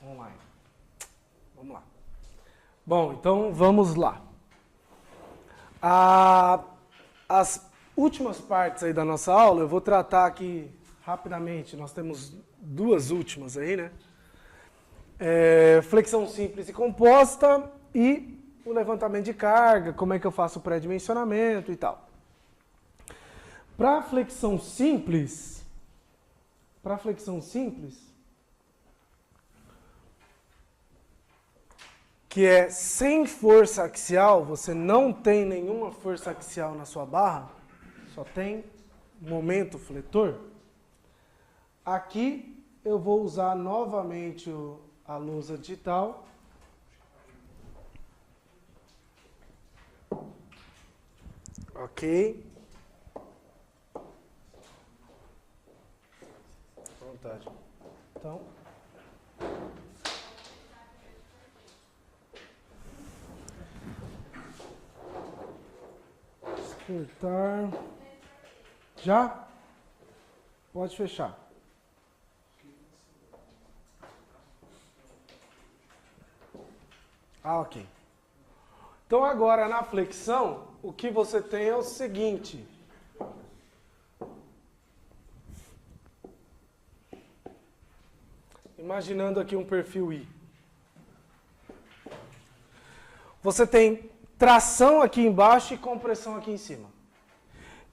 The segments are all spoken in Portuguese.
online. Vamos lá. Bom, então vamos lá. As últimas partes aí da nossa aula, eu vou tratar aqui rapidamente. Nós temos duas últimas aí, né? Flexão simples e composta e o levantamento de carga, como é que eu faço o pré-dimensionamento e tal. Para flexão simples, que é sem força axial, você não tem nenhuma força axial na sua barra, só tem momento fletor. Aqui eu vou usar novamente a lousa digital. Ok. À vontade. Então. Despertar. Já? Pode fechar. Ok. Então agora na flexão, o que você tem é o seguinte. Imaginando aqui um perfil I. Você tem tração aqui embaixo e compressão aqui em cima.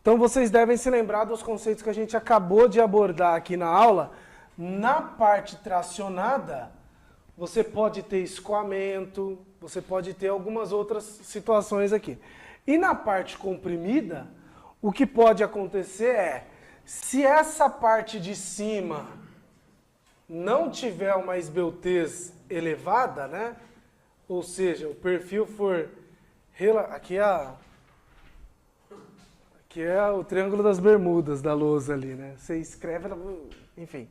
Então vocês devem se lembrar dos conceitos que a gente acabou de abordar aqui na aula. Na parte tracionada, você pode ter escoamento, você pode ter algumas outras situações aqui. E na parte comprimida, o que pode acontecer é, se essa parte de cima não tiver uma esbeltez elevada, né? Ou seja, o perfil for... Aqui é o Triângulo das Bermudas da lousa ali, né? Você escreve, enfim.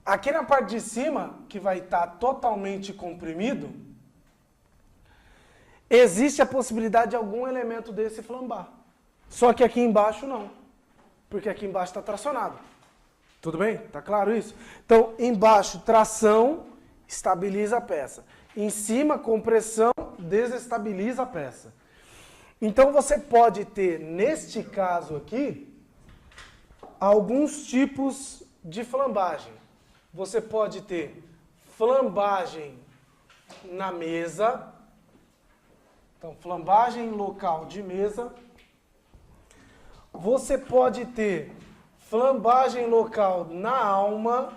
Aqui na parte de cima, que vai estar totalmente comprimido, existe a possibilidade de algum elemento desse flambar. Só que aqui embaixo não, porque aqui embaixo está tracionado. Tudo bem? Tá claro isso? Então, embaixo, tração, estabiliza a peça. Em cima, compressão, desestabiliza a peça. Então, você pode ter, neste caso aqui, alguns tipos de flambagem. Você pode ter flambagem na mesa. Então, flambagem local de mesa. Você pode ter flambagem local na alma.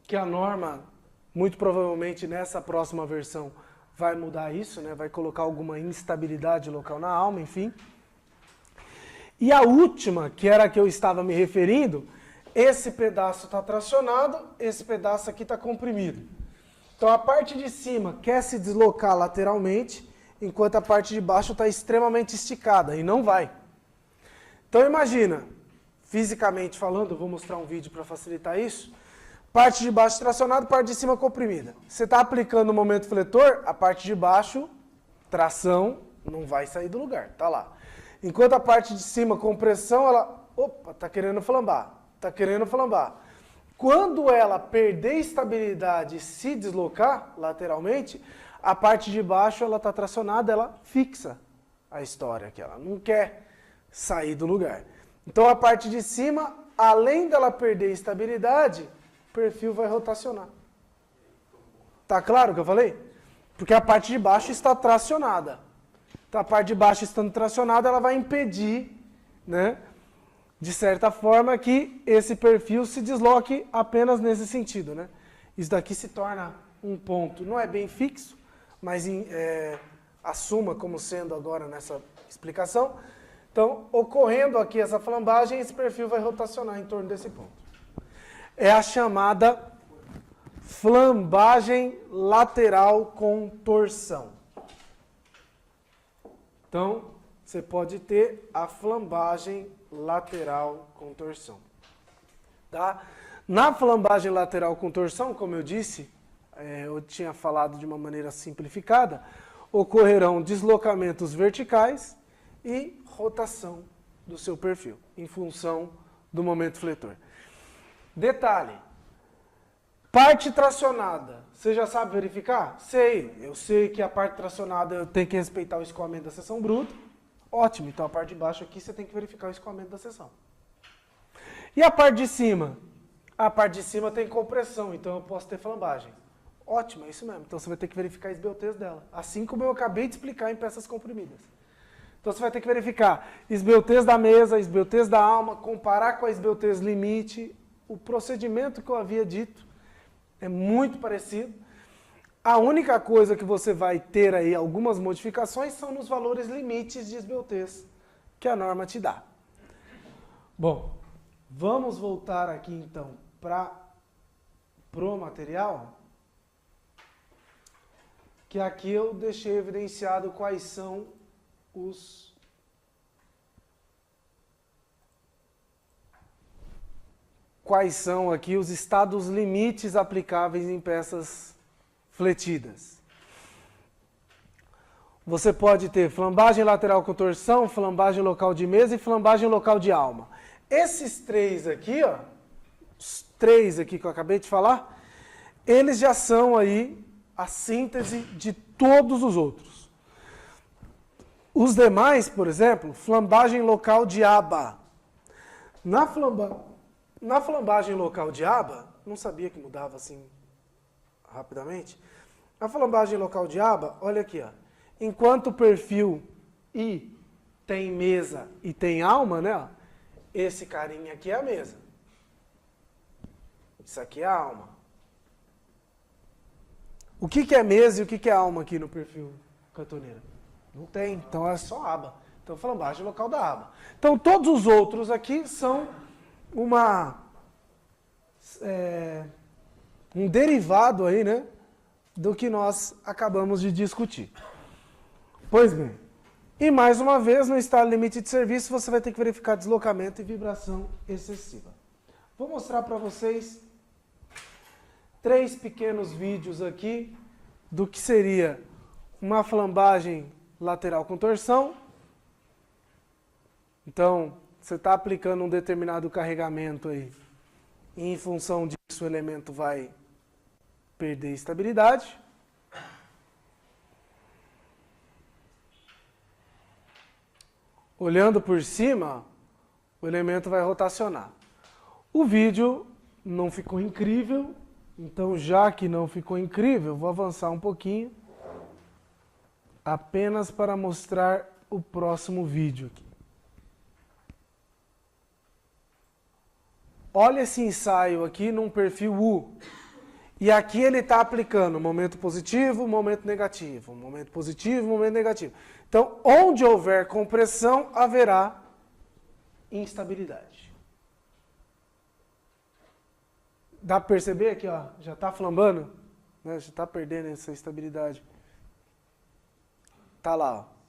Que a norma, muito provavelmente nessa próxima versão, vai mudar isso, né? Vai colocar alguma instabilidade local na alma, enfim. E a última, que era a que eu estava me referindo, esse pedaço está tracionado, esse pedaço aqui está comprimido. Então a parte de cima quer se deslocar lateralmente, enquanto a parte de baixo está extremamente esticada, e não vai. Então imagina, fisicamente falando, eu vou mostrar um vídeo para facilitar isso, parte de baixo tracionada, parte de cima comprimida. Você está aplicando o momento fletor, a parte de baixo, tração, não vai sair do lugar, tá lá. Enquanto a parte de cima, compressão, ela, opa, está querendo flambar, está querendo flambar. Quando ela perder estabilidade e se deslocar lateralmente, a parte de baixo, ela está tracionada, ela fixa a história aqui, ela não quer sair do lugar. Então a parte de cima, além dela perder estabilidade, o perfil vai rotacionar. Tá claro o que eu falei? Porque a parte de baixo está tracionada. Então, a parte de baixo estando tracionada, ela vai impedir, né, de certa forma, que esse perfil se desloque apenas nesse sentido. Né? Isso daqui se torna um ponto, não é bem fixo, mas assuma como sendo agora nessa explicação. Então, ocorrendo aqui essa flambagem, esse perfil vai rotacionar em torno desse ponto. É a chamada flambagem lateral com torção. Então, você pode ter a flambagem lateral com torção. Tá? Na flambagem lateral com torção, como eu disse, eu tinha falado de uma maneira simplificada, ocorrerão deslocamentos verticais e rotação do seu perfil, em função do momento fletor. Detalhe, parte tracionada, você já sabe verificar? Sei, eu sei que a parte tracionada eu tenho que respeitar o escoamento da seção bruta. Ótimo, então a parte de baixo aqui você tem que verificar o escoamento da seção. E a parte de cima? A parte de cima tem compressão, então eu posso ter flambagem. Ótimo, é isso mesmo. Então você vai ter que verificar a esbeltez dela. Assim como eu acabei de explicar em peças comprimidas. Então você vai ter que verificar esbeltez da mesa, esbeltez da alma, comparar com a esbeltez limite. O procedimento que eu havia dito é muito parecido. A única coisa que você vai ter aí algumas modificações são nos valores limites de esbeltez que a norma te dá. Bom, vamos voltar aqui então para o material. Que aqui eu deixei evidenciado quais são aqui os estados limites aplicáveis em peças fletidas. Você pode ter flambagem lateral com torção, flambagem local de mesa e flambagem local de alma. Esses três aqui, ó, os três aqui que eu acabei de falar, eles já são aí a síntese de todos os outros. Os demais, por exemplo, flambagem local de aba. Na flambagem local de aba, não sabia que mudava assim rapidamente. A flambagem local de aba, olha aqui, ó. Enquanto o perfil I tem mesa e tem alma, né? Ó, esse carinha aqui é a mesa. Isso aqui é a alma. O que é mesa e o que é alma aqui no perfil cantoneira? Não tem, então é só aba. Então flambagem local da aba. Então todos os outros aqui são um derivado aí, né, do que nós acabamos de discutir. Pois bem, e mais uma vez, no estado limite de serviço, você vai ter que verificar deslocamento e vibração excessiva. Vou mostrar para vocês 3 pequenos vídeos aqui do que seria uma flambagem lateral com torção. Então, você está aplicando um determinado carregamento aí, e em função disso o elemento vai perder estabilidade. Olhando por cima, o elemento vai rotacionar. O vídeo não ficou incrível, então já que não ficou incrível, vou avançar um pouquinho, apenas para mostrar o próximo vídeo aqui. Olha esse ensaio aqui num perfil U. E aqui ele está aplicando momento positivo, momento negativo, momento positivo, momento negativo. Então, onde houver compressão, haverá instabilidade. Dá para perceber aqui, ó, já está flambando, né? Já está perdendo essa estabilidade. Está lá, ó.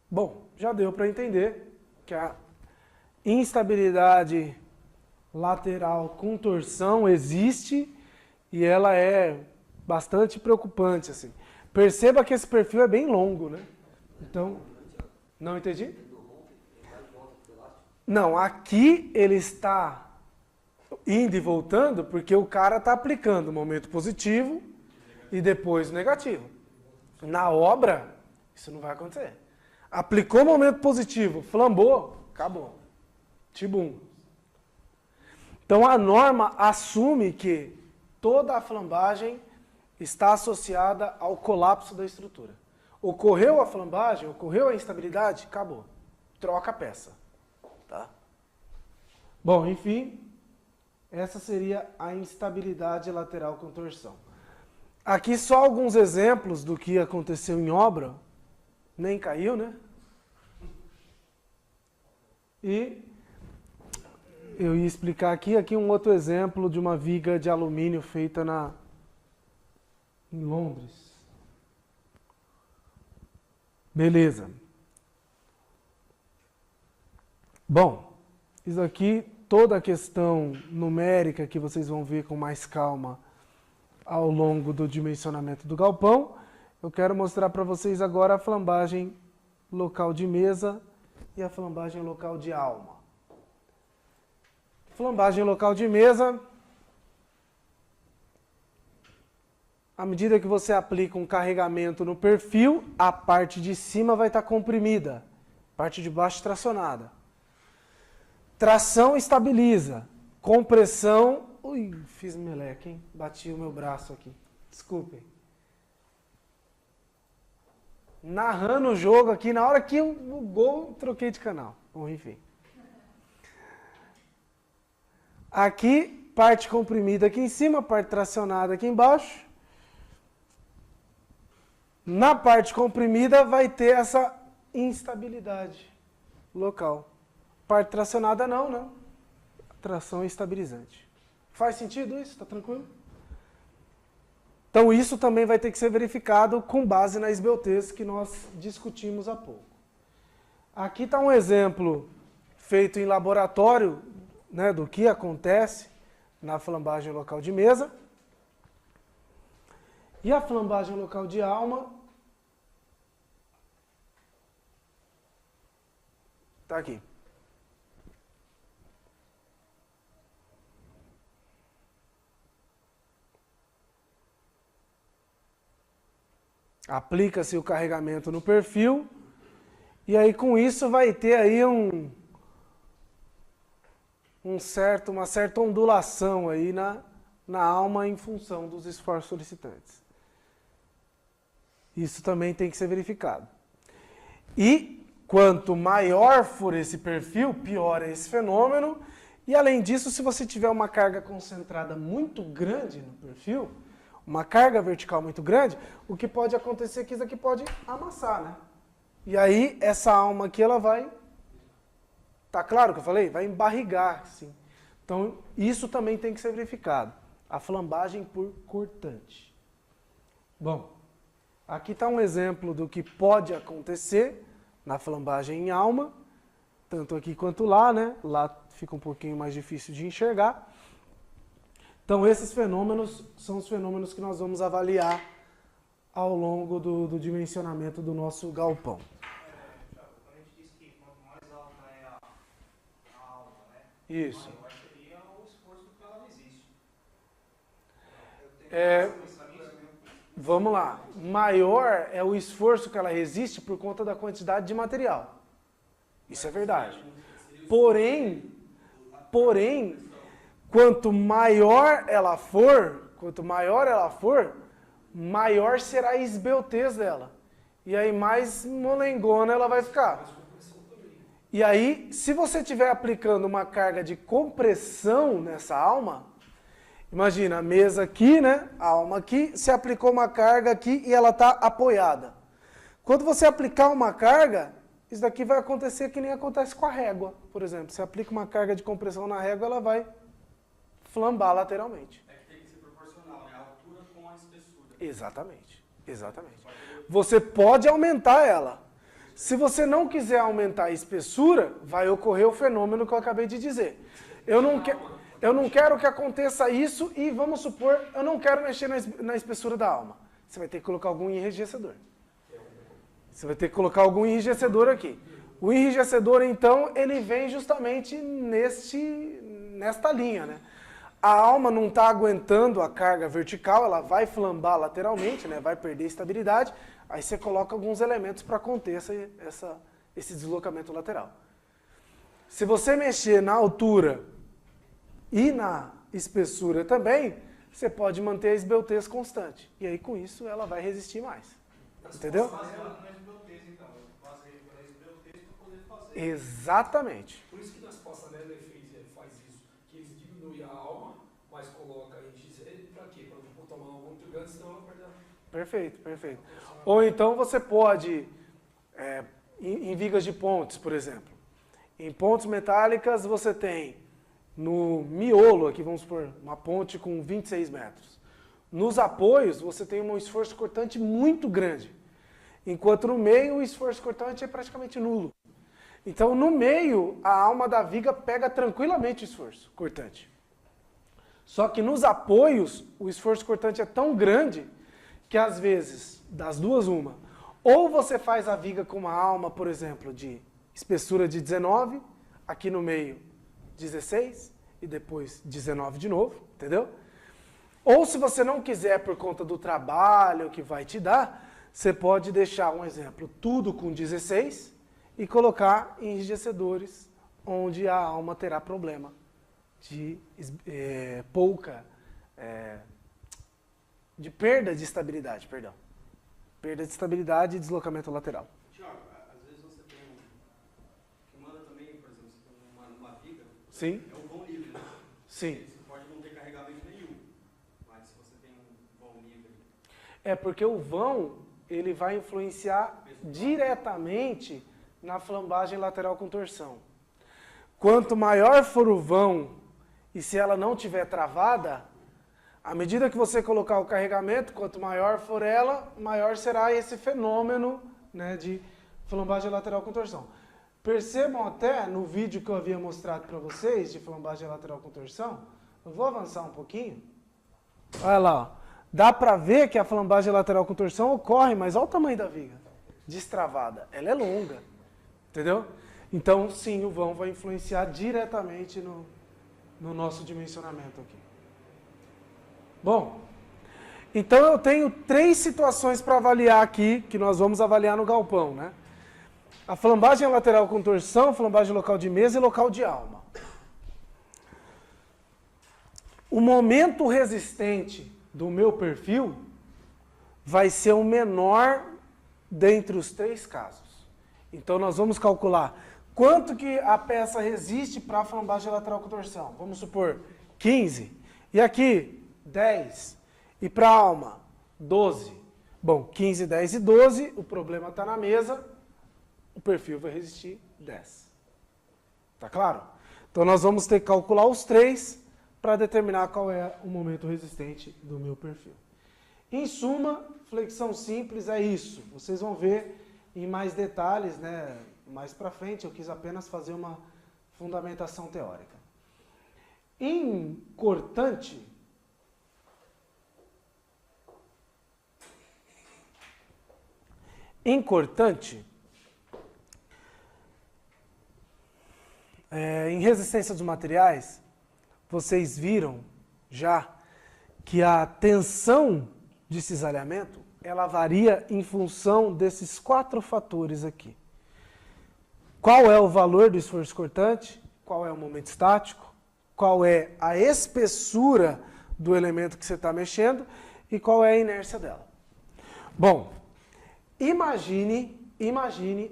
Bom, já deu para entender que a instabilidade lateral com torção existe e ela é bastante preocupante, assim. Perceba que esse perfil é bem longo, né? Então, não entendi? Não, aqui ele está indo e voltando porque o cara está aplicando o momento positivo e depois o negativo. Na obra, isso não vai acontecer. Aplicou o momento positivo, flambou, acabou. Tibum. Então a norma assume que toda a flambagem está associada ao colapso da estrutura. Ocorreu a flambagem, ocorreu a instabilidade, acabou. Troca a peça. Tá? Bom, enfim, essa seria a instabilidade lateral com torção. Aqui só alguns exemplos do que aconteceu em obra. Nem caiu, né? E eu ia explicar aqui um outro exemplo de uma viga de alumínio feita em Londres. Beleza. Bom, isso aqui, toda a questão numérica que vocês vão ver com mais calma ao longo do dimensionamento do galpão. Eu quero mostrar para vocês agora a flambagem local de mesa e a flambagem local de alma. Flambagem local de mesa, à medida que você aplica um carregamento no perfil, a parte de cima vai estar comprimida, a parte de baixo tracionada. Tração estabiliza, compressão... Ui, fiz meleca, hein? Bati o meu braço aqui, desculpem. Narrando o jogo aqui, na hora que o gol, troquei de canal. Bom, enfim. Aqui, parte comprimida aqui em cima, parte tracionada aqui embaixo. Na parte comprimida vai ter essa instabilidade local. Parte tracionada não, né? Tração estabilizante. Faz sentido isso? Tá tranquilo? Então isso também vai ter que ser verificado com base na esbeltez que nós discutimos há pouco. Aqui está um exemplo feito em laboratório, né, do que acontece na flambagem local de mesa. E a flambagem local de alma está aqui. Aplica-se o carregamento no perfil e aí com isso vai ter aí uma certa ondulação aí na alma em função dos esforços solicitantes. Isso também tem que ser verificado. E quanto maior for esse perfil, pior é esse fenômeno. E além disso, se você tiver uma carga concentrada muito grande no perfil, uma carga vertical muito grande, o que pode acontecer é que isso aqui pode amassar, né? E aí, essa alma aqui, ela vai... Tá claro o que eu falei? Vai embarrigar, sim. Então, isso também tem que ser verificado. A flambagem por cortante. Bom, aqui está um exemplo do que pode acontecer na flambagem em alma, tanto aqui quanto lá, né? Lá fica um pouquinho mais difícil de enxergar. Então, esses fenômenos são os fenômenos que nós vamos avaliar ao longo do dimensionamento do nosso galpão. Quando a gente diz que quanto mais alta é a alma, né? Isso. Maior seria o esforço que ela resiste. Vamos lá. Maior é o esforço que ela resiste por conta da quantidade de material. Isso é verdade. Porém, quanto maior ela for, maior será a esbeltez dela. E aí mais molengona ela vai ficar. E aí, se você estiver aplicando uma carga de compressão nessa alma, imagina a mesa aqui, né? A alma aqui, você aplicou uma carga aqui e ela está apoiada. Quando você aplicar uma carga, isso daqui vai acontecer que nem acontece com a régua, por exemplo. Você aplica uma carga de compressão na régua, ela vai flambar lateralmente. É que tem que ser proporcional, né? A altura com a espessura. Exatamente, exatamente. Você pode aumentar ela. Se você não quiser aumentar a espessura, vai ocorrer o fenômeno que eu acabei de dizer. Eu não quero que aconteça isso e, vamos supor, eu não quero mexer na espessura da alma. Você vai ter que colocar algum enrijecedor. Você vai ter que colocar algum enrijecedor aqui. O enrijecedor, então, ele vem justamente nesta linha, né? A alma não está aguentando a carga vertical, ela vai flambar lateralmente, né? Vai perder estabilidade. Aí você coloca alguns elementos para conter esse deslocamento lateral. Se você mexer na altura e na espessura também, você pode manter a esbeltez constante. E aí, com isso, ela vai resistir mais. Entendeu? Exatamente. Por isso que nas passarelas ele faz isso, que eles diminuem a alma, mas coloca em XL, para quê? Para não tomar uma muito grande, senão ela perde a... Perfeito, perfeito. Ou então você pode, em vigas de pontes, por exemplo, em pontes metálicas você tem no miolo, aqui vamos supor, uma ponte com 26 metros. Nos apoios você tem um esforço cortante muito grande, enquanto no meio o esforço cortante é praticamente nulo. Então, no meio, a alma da viga pega tranquilamente o esforço cortante. Só que nos apoios, o esforço cortante é tão grande que às vezes, das duas uma, ou você faz a viga com uma alma, por exemplo, de espessura de 19, aqui no meio 16 e depois 19 de novo, entendeu? Ou se você não quiser por conta do trabalho que vai te dar, você pode deixar, um exemplo, tudo com 16 e colocar enrijecedores onde a alma terá problema de de perda de estabilidade, perdão. Perda de estabilidade e deslocamento lateral. Tiago, às vezes você tem que manda também, por exemplo, você tem uma viga, Sim. é o vão livre, né? Sim. Você pode não ter carregamento nenhum, mas se você tem um vão livre... É porque o vão, ele vai influenciar diretamente na flambagem lateral com torção. Quanto maior for o vão, e se ela não estiver travada, à medida que você colocar o carregamento, quanto maior for ela, maior será esse fenômeno, né, de flambagem lateral com torção. Percebam até no vídeo que eu havia mostrado para vocês, de flambagem lateral com torção, eu vou avançar um pouquinho. Olha lá, ó. Dá para ver que a flambagem lateral com torção ocorre, mas olha o tamanho da viga, destravada. Ela é longa, entendeu? Então, sim, o vão vai influenciar diretamente no nosso dimensionamento aqui. Bom, então eu tenho 3 situações para avaliar aqui, que nós vamos avaliar no galpão, né? A flambagem lateral com torção, flambagem local de mesa e local de alma. O momento resistente do meu perfil vai ser o menor dentre os 3 casos. Então nós vamos calcular quanto que a peça resiste para a flambagem lateral com torção. Vamos supor 15. E aqui 10. E para a alma 12. Bom, 15, 10 e 12, o problema está na mesa, o perfil vai resistir 10. Tá claro? Então nós vamos ter que calcular os 3 para determinar qual é o momento resistente do meu perfil. Em suma, flexão simples é isso. Vocês vão ver em mais detalhes, né? Mais para frente, eu quis apenas fazer uma fundamentação teórica. Em cortante, em resistência dos materiais, vocês viram já que a tensão de cisalhamento, ela varia em função desses 4 fatores aqui. Qual é o valor do esforço cortante? Qual é o momento estático? Qual é a espessura do elemento que você está mexendo? E qual é a inércia dela? Bom, imagine,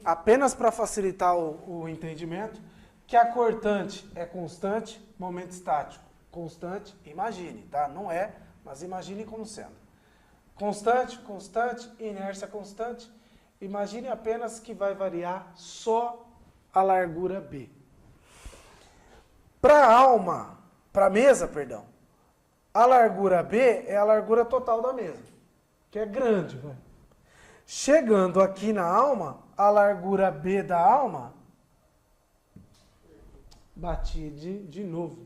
apenas para facilitar o entendimento, que a cortante é constante, momento estático constante, imagine, tá? Não é, mas imagine como sendo. Constante, inércia constante. Imagine apenas que vai variar só a largura B. Para a mesa, a largura B é a largura total da mesa, que é grande, vai. Chegando aqui na alma, a largura B da alma, bati de novo.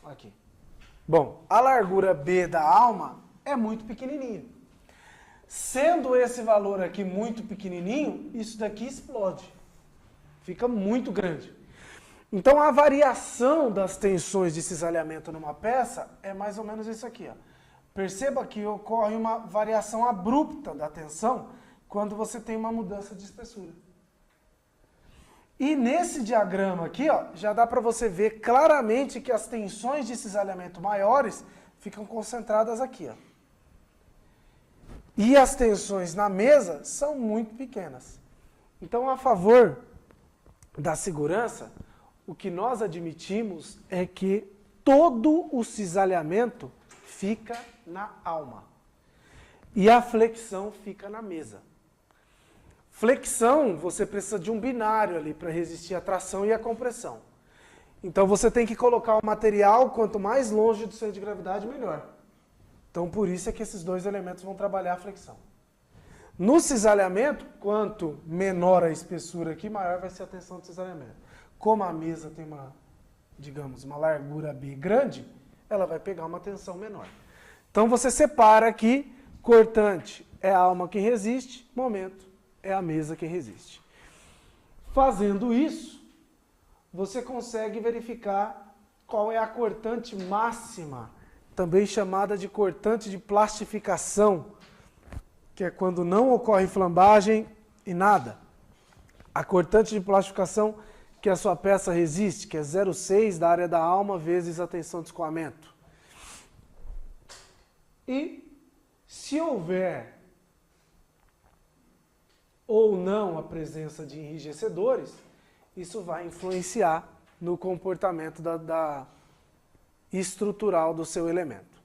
Aqui. Bom, a largura B da alma é muito pequenininha. Sendo esse valor aqui muito pequenininho, isso daqui explode. Fica muito grande. Então a variação das tensões de cisalhamento numa peça é mais ou menos isso aqui, ó. Perceba que ocorre uma variação abrupta da tensão quando você tem uma mudança de espessura. E nesse diagrama aqui, ó, já dá para você ver claramente que as tensões de cisalhamento maiores ficam concentradas aqui, ó. E as tensões na mesa são muito pequenas. Então, a favor da segurança, o que nós admitimos é que todo o cisalhamento fica na alma. E a flexão fica na mesa. Flexão, você precisa de um binário ali para resistir à tração e à compressão. Então você tem que colocar o material, quanto mais longe do centro de gravidade, melhor. Então por isso é que esses 2 elementos vão trabalhar a flexão. No cisalhamento, quanto menor a espessura aqui, maior vai ser a tensão de cisalhamento. Como a mesa tem uma, digamos, uma largura B grande, ela vai pegar uma tensão menor. Então você separa aqui, cortante é a alma que resiste, momento é a mesa que resiste. Fazendo isso, você consegue verificar qual é a cortante máxima, também chamada de cortante de plastificação, que é quando não ocorre flambagem e nada. A cortante de plastificação que a sua peça resiste, que é 0,6 da área da alma vezes a tensão de escoamento. E se houver ou não a presença de enrijecedores, isso vai influenciar no comportamento estrutural do seu elemento.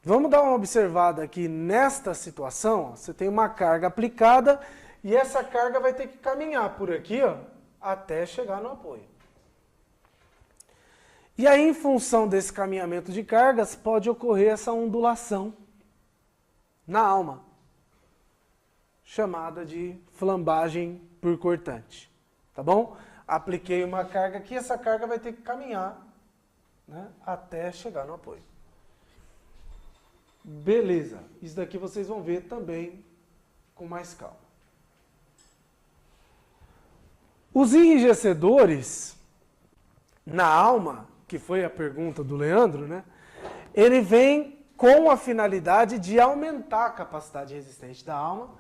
Vamos dar uma observada aqui nesta situação. Ó, você tem uma carga aplicada e essa carga vai ter que caminhar por aqui, ó, até chegar no apoio. E aí, em função desse caminhamento de cargas, pode ocorrer essa ondulação na alma, chamada de flambagem por cortante. Tá bom? Apliquei uma carga aqui, essa carga vai ter que caminhar, né, até chegar no apoio. Beleza, isso daqui vocês vão ver também com mais calma. Os enrijecedores na alma, que foi a pergunta do Leandro, né? Ele vem com a finalidade de aumentar a capacidade resistente da alma,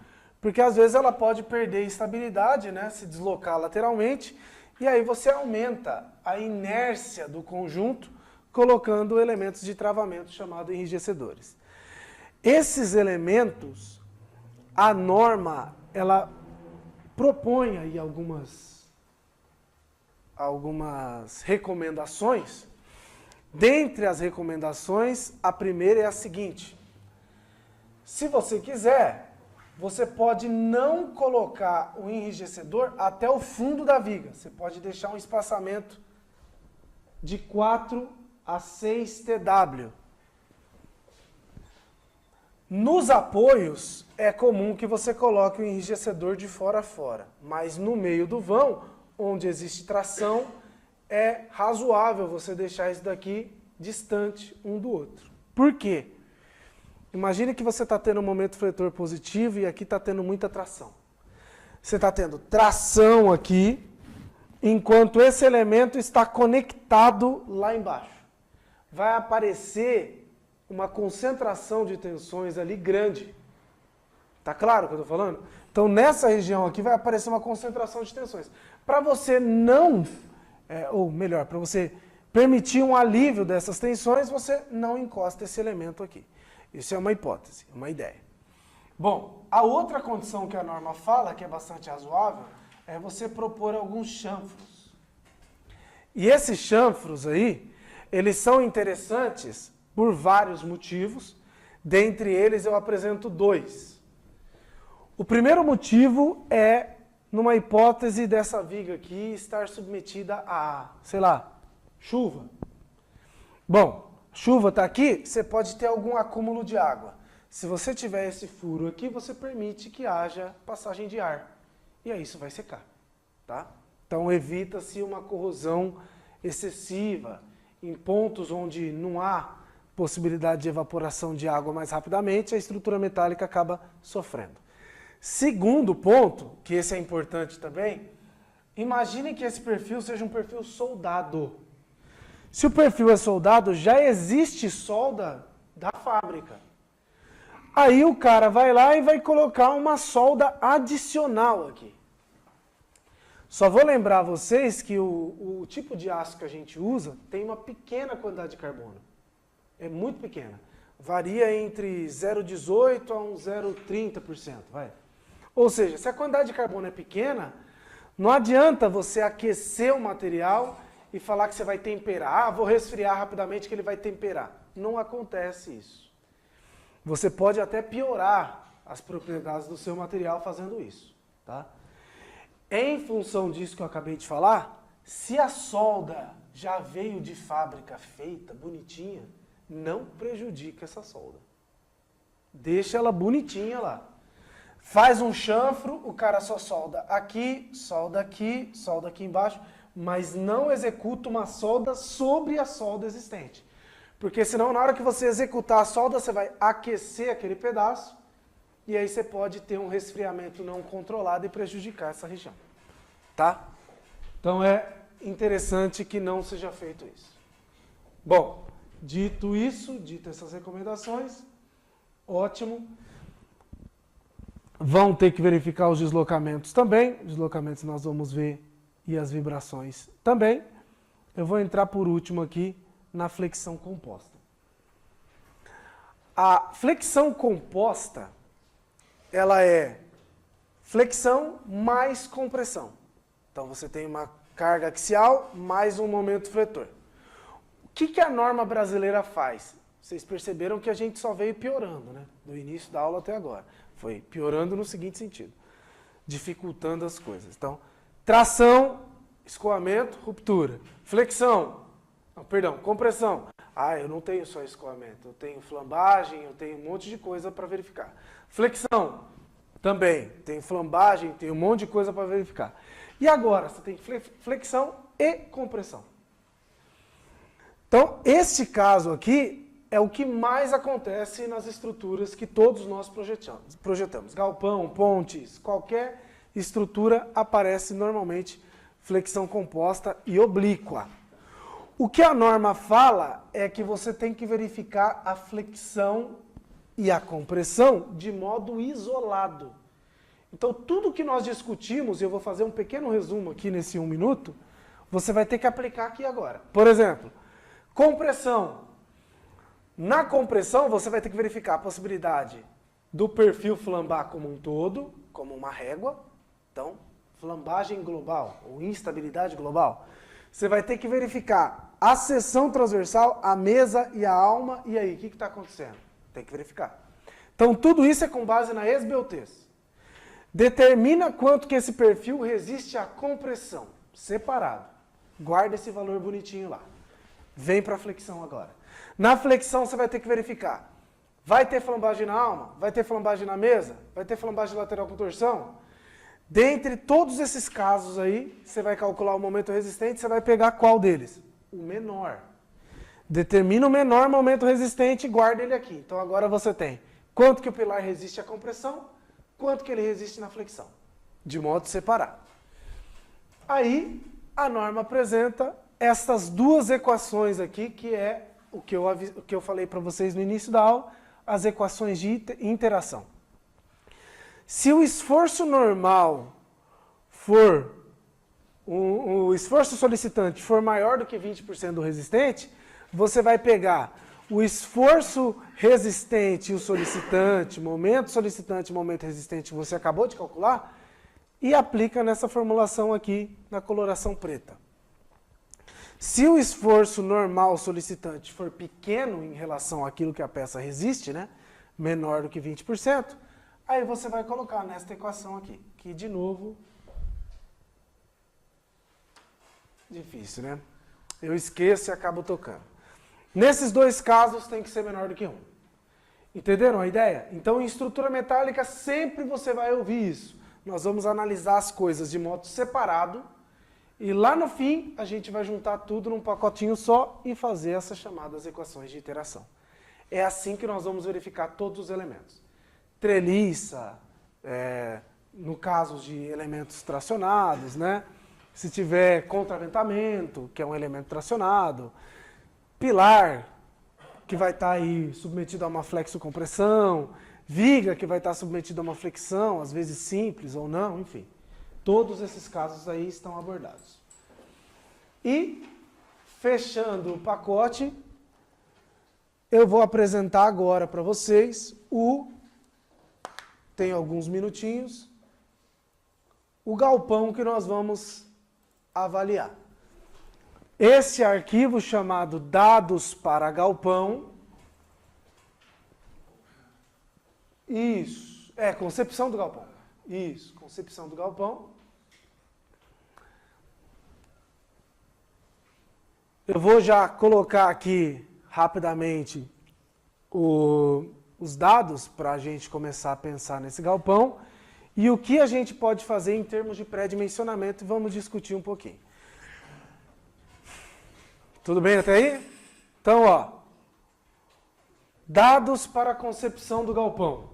porque às vezes ela pode perder estabilidade, né? Se deslocar lateralmente, e aí você aumenta a inércia do conjunto, colocando elementos de travamento chamados enrijecedores. Esses elementos, a norma, ela propõe aí algumas recomendações. Dentre as recomendações, a primeira é a seguinte: se você quiser, você pode não colocar o enrijecedor até o fundo da viga. Você pode deixar um espaçamento de 4 a 6 TW. Nos apoios, é comum que você coloque o enrijecedor de fora a fora, mas no meio do vão, onde existe tração, é razoável você deixar isso daqui distante um do outro. Por quê? Imagine que você está tendo um momento fletor positivo e aqui está tendo muita tração. Você está tendo tração aqui, enquanto esse elemento está conectado lá embaixo. Vai aparecer uma concentração de tensões ali grande. Tá claro o que eu estou falando? Então, nessa região aqui vai aparecer uma concentração de tensões. Para você não, ou melhor, para você permitir um alívio dessas tensões, você não encosta esse elemento aqui. Isso é uma hipótese, uma ideia. Bom, a outra condição que a norma fala, que é bastante razoável, é você propor alguns chanfros. E esses chanfros aí, eles são interessantes por vários motivos. Dentre eles eu apresento 2. O primeiro motivo é numa hipótese dessa viga aqui estar submetida a, sei lá, chuva. Bom, chuva está aqui, você pode ter algum acúmulo de água. Se você tiver esse furo aqui, você permite que haja passagem de ar. E aí isso vai secar, tá? Então evita-se uma corrosão excessiva em pontos onde não há possibilidade de evaporação de água mais rapidamente, a estrutura metálica acaba sofrendo. Segundo ponto, que esse é importante também, imagine que esse perfil seja um perfil soldado. Se o perfil é soldado, já existe solda da fábrica. Aí o cara vai lá e vai colocar uma solda adicional aqui. Só vou lembrar vocês que o tipo de aço que a gente usa tem uma pequena quantidade de carbono. É muito pequena. Varia entre 0,18% a um 0,30%. Vai. Ou seja, se a quantidade de carbono é pequena, não adianta você aquecer o material e falar que você vai temperar. Ah, vou resfriar rapidamente que ele vai temperar. Não acontece isso. Você pode até piorar as propriedades do seu material fazendo isso. Tá? Em função disso que eu acabei de falar, se a solda já veio de fábrica feita, bonitinha, não prejudica essa solda. Deixa ela bonitinha lá. faz um chanfro, o cara só solda aqui, solda aqui embaixo, mas não executa uma solda sobre a solda existente. Porque senão, na hora que você executar a solda, você vai aquecer aquele pedaço, e aí você pode ter um resfriamento não controlado e prejudicar essa região. Tá? Então é interessante que não seja feito isso. Bom, dito isso, dito essas recomendações, ótimo. Vão ter que verificar os deslocamentos também. Os deslocamentos nós vamos ver e as vibrações também. Eu vou entrar por último aqui na flexão composta. A flexão composta, ela é flexão mais compressão. Então você tem uma carga axial mais um momento fletor. O que a norma brasileira faz? Vocês perceberam que a gente só veio piorando, né? Do início da aula até agora. Foi piorando no seguinte sentido, dificultando as coisas. Então, tração, escoamento, ruptura. Flexão, compressão. Eu não tenho só escoamento, eu tenho flambagem, eu tenho um monte de coisa para verificar. Flexão, também, tem flambagem, tem um monte de coisa para verificar. E agora, você tem flexão e compressão. Então, este caso aqui é o que mais acontece nas estruturas que todos nós projetamos. Galpão, pontes, qualquer estrutura aparece normalmente flexão composta e oblíqua. O que a norma fala é que você tem que verificar a flexão e a compressão de modo isolado. Então, tudo que nós discutimos, e eu vou fazer um pequeno resumo aqui nesse 1 minuto, você vai ter que aplicar aqui agora. Por exemplo, compressão. Na compressão, você vai ter que verificar a possibilidade do perfil flambar como um todo, como uma régua. Então, flambagem global ou instabilidade global. Você vai ter que verificar a seção transversal, a mesa e a alma. E aí, o que está acontecendo? Tem que verificar. Então, tudo isso é com base na ex-BOTs. Determina quanto que esse perfil resiste à compressão. Separado. Guarda esse valor bonitinho lá. Vem para a flexão agora. Na flexão, você vai ter que verificar. Vai ter flambagem na alma? Vai ter flambagem na mesa? Vai ter flambagem lateral com torção? Dentre todos esses casos aí, você vai calcular o momento resistente, você vai pegar qual deles? O menor. Determina o menor momento resistente e guarda ele aqui. Então agora você tem quanto que o pilar resiste à compressão, quanto que ele resiste na flexão, de modo separado. Aí a norma apresenta essas duas equações aqui, que é o que eu falei para vocês no início da aula, as equações de interação. Se o esforço normal for, o esforço solicitante for maior do que 20% do resistente, você vai pegar o esforço resistente e o solicitante, momento resistente que você acabou de calcular, e aplica nessa formulação aqui na coloração preta. Se o esforço normal solicitante for pequeno em relação àquilo que a peça resiste, né, menor do que 20%, aí você vai colocar nesta equação aqui, que de novo, difícil, né? Eu esqueço e acabo tocando. Nesses dois casos tem que ser menor do que 1. Entenderam a ideia? Então, em estrutura metálica, sempre você vai ouvir isso. Nós vamos analisar as coisas de modo separado, e lá no fim, a gente vai juntar tudo num pacotinho só e fazer essas chamadas equações de interação. É assim que nós vamos verificar todos os elementos. Treliça, no caso de elementos tracionados, né? Se tiver contraventamento, que é um elemento tracionado, pilar, que vai estar aí submetido a uma flexocompressão, viga, que vai estar submetido a uma flexão, às vezes simples ou não, enfim. Todos esses casos aí estão abordados. E, fechando o pacote, eu vou apresentar agora para vocês tem alguns minutinhos, o galpão que nós vamos avaliar. Esse arquivo chamado dados para galpão, isso, concepção do galpão. Isso, concepção do galpão. Eu vou já colocar aqui rapidamente os dados para a gente começar a pensar nesse galpão. e o que a gente pode fazer em termos de pré-dimensionamento, e vamos discutir um pouquinho. Tudo bem até aí? Então, ó, dados para a concepção do galpão.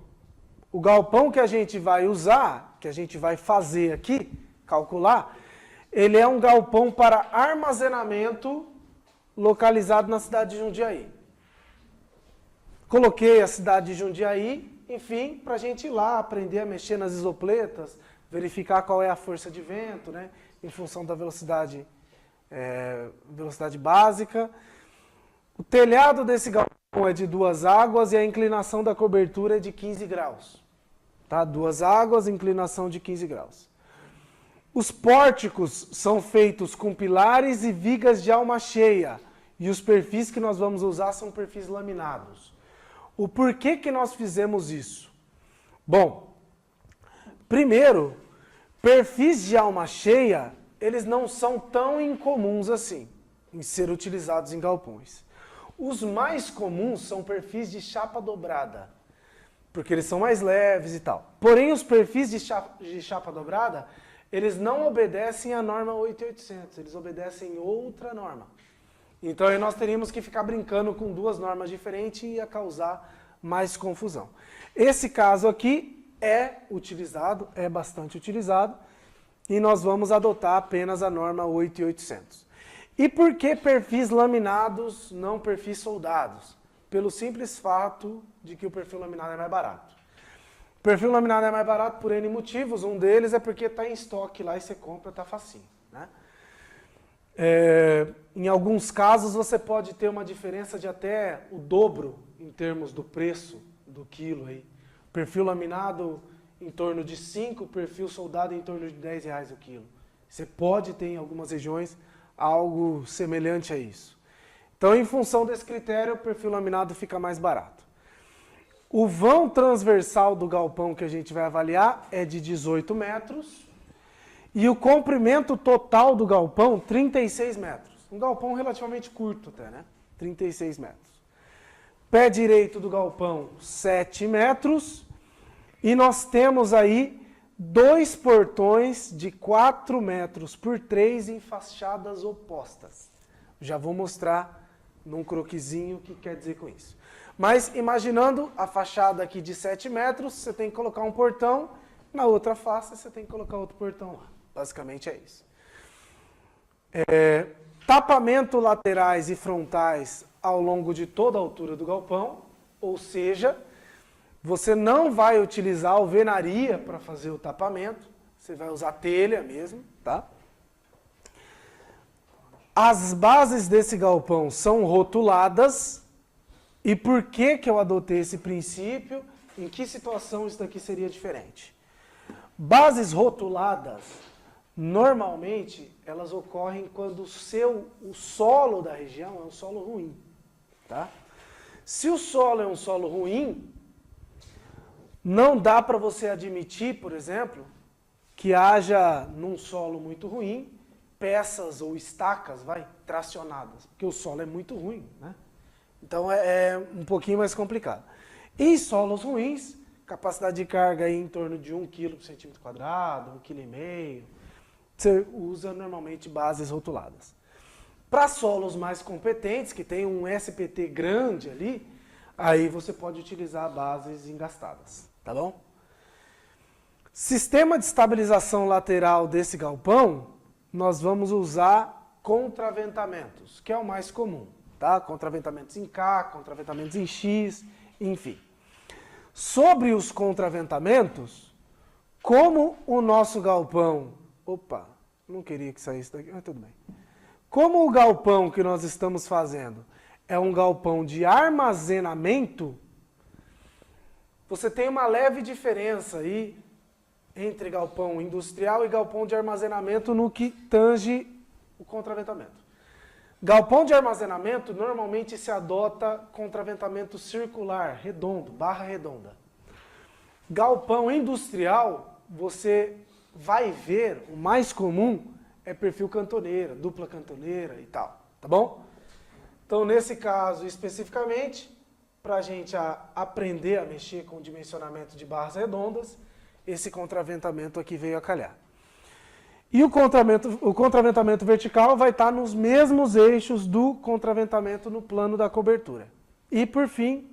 O galpão que a gente vai usar, que a gente vai fazer aqui, calcular, ele é um galpão para armazenamento localizado na cidade de Jundiaí. Coloquei a cidade de Jundiaí, enfim, para a gente ir lá aprender a mexer nas isopletas, verificar qual é a força de vento, né, em função da velocidade básica. O telhado desse galpão é de 2 águas e a inclinação da cobertura é de 15 graus. Tá? 2 águas, inclinação de 15 graus. Os pórticos são feitos com pilares e vigas de alma cheia. E os perfis que nós vamos usar são perfis laminados. O porquê que nós fizemos isso? Bom, primeiro, perfis de alma cheia, eles não são tão incomuns assim, em ser utilizados em galpões. Os mais comuns são perfis de chapa dobrada, porque eles são mais leves e tal. Porém, os perfis de chapa dobrada, eles não obedecem à norma 8800, eles obedecem outra norma. Então aí nós teríamos que ficar brincando com 2 normas diferentes e ia causar mais confusão. Esse caso aqui é utilizado, é bastante utilizado, e nós vamos adotar apenas a norma 8800. E por que perfis laminados, não perfis soldados? Pelo simples fato de que o perfil laminado é mais barato. O perfil laminado é mais barato por N motivos, um deles é porque está em estoque lá e você compra, está facinho, né? Em alguns casos você pode ter uma diferença de até o dobro em termos do preço do quilo aí. Perfil laminado em torno de 5, perfil soldado em torno de R$10 o quilo. Você pode ter em algumas regiões algo semelhante a isso. Então, em função desse critério, o perfil laminado fica mais barato. O vão transversal do galpão que a gente vai avaliar é de 18 metros e o comprimento total do galpão, 36 metros. Um galpão relativamente curto até, né? 36 metros. Pé direito do galpão, 7 metros. E nós temos aí 2 portões de 4 metros por 3 em fachadas opostas. Já vou mostrar num croquisinho o que quer dizer com isso. Mas imaginando a fachada aqui de 7 metros, você tem que colocar um portão, na outra face você tem que colocar outro portão lá. Basicamente é isso. Tapamento laterais e frontais ao longo de toda a altura do galpão, ou seja, você não vai utilizar alvenaria para fazer o tapamento, você vai usar telha mesmo, tá? As bases desse galpão são rotuladas. E por que que eu adotei esse princípio? Em que situação isso daqui seria diferente? Bases rotuladas, normalmente, elas ocorrem quando o solo da região é um solo ruim. Tá? Se o solo é um solo ruim, não dá para você admitir, por exemplo, que haja num solo muito ruim, peças ou estacas, tracionadas, porque o solo é muito ruim, né? Então é um pouquinho mais complicado. Em solos ruins, capacidade de carga aí em torno de 1 kg por centímetro quadrado, 1,5 kg. Você usa normalmente bases rotuladas. Para solos mais competentes, que tem um SPT grande ali, aí você pode utilizar bases engastadas, tá bom? Sistema de estabilização lateral desse galpão, nós vamos usar contraventamentos, que é o mais comum. Tá? Contraventamentos em K, contraventamentos em X, enfim. Sobre os contraventamentos, como o nosso galpão... Opa, não queria que saísse daqui, mas tudo bem. Como o galpão que nós estamos fazendo é um galpão de armazenamento, você tem uma leve diferença aí entre galpão industrial e galpão de armazenamento no que tange o contraventamento. Galpão de armazenamento, normalmente se adota contraventamento circular, redondo, barra redonda. Galpão industrial, você vai ver, o mais comum é perfil cantoneira, dupla cantoneira e tal, tá bom? Então, nesse caso especificamente, para a gente aprender a mexer com dimensionamento de barras redondas, esse contraventamento aqui veio a calhar. E o contraventamento vertical vai estar nos mesmos eixos do contraventamento no plano da cobertura. E, por fim,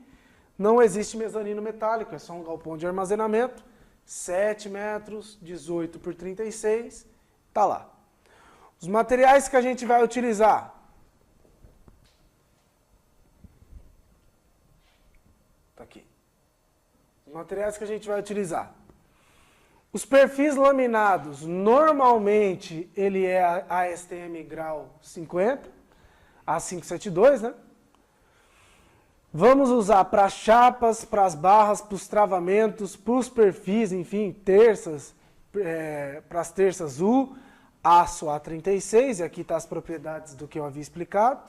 não existe mezanino metálico, é só um galpão de armazenamento, 7 metros, 18 por 36, está lá. Os materiais que a gente vai utilizar. Está aqui. Os materiais que a gente vai utilizar. Os perfis laminados, normalmente, ele é a ASTM grau 50, A572, né? Vamos usar para as chapas, para as barras, para os travamentos, para os perfis, enfim, terças, para as terças U, aço A36, e aqui está as propriedades do que eu havia explicado.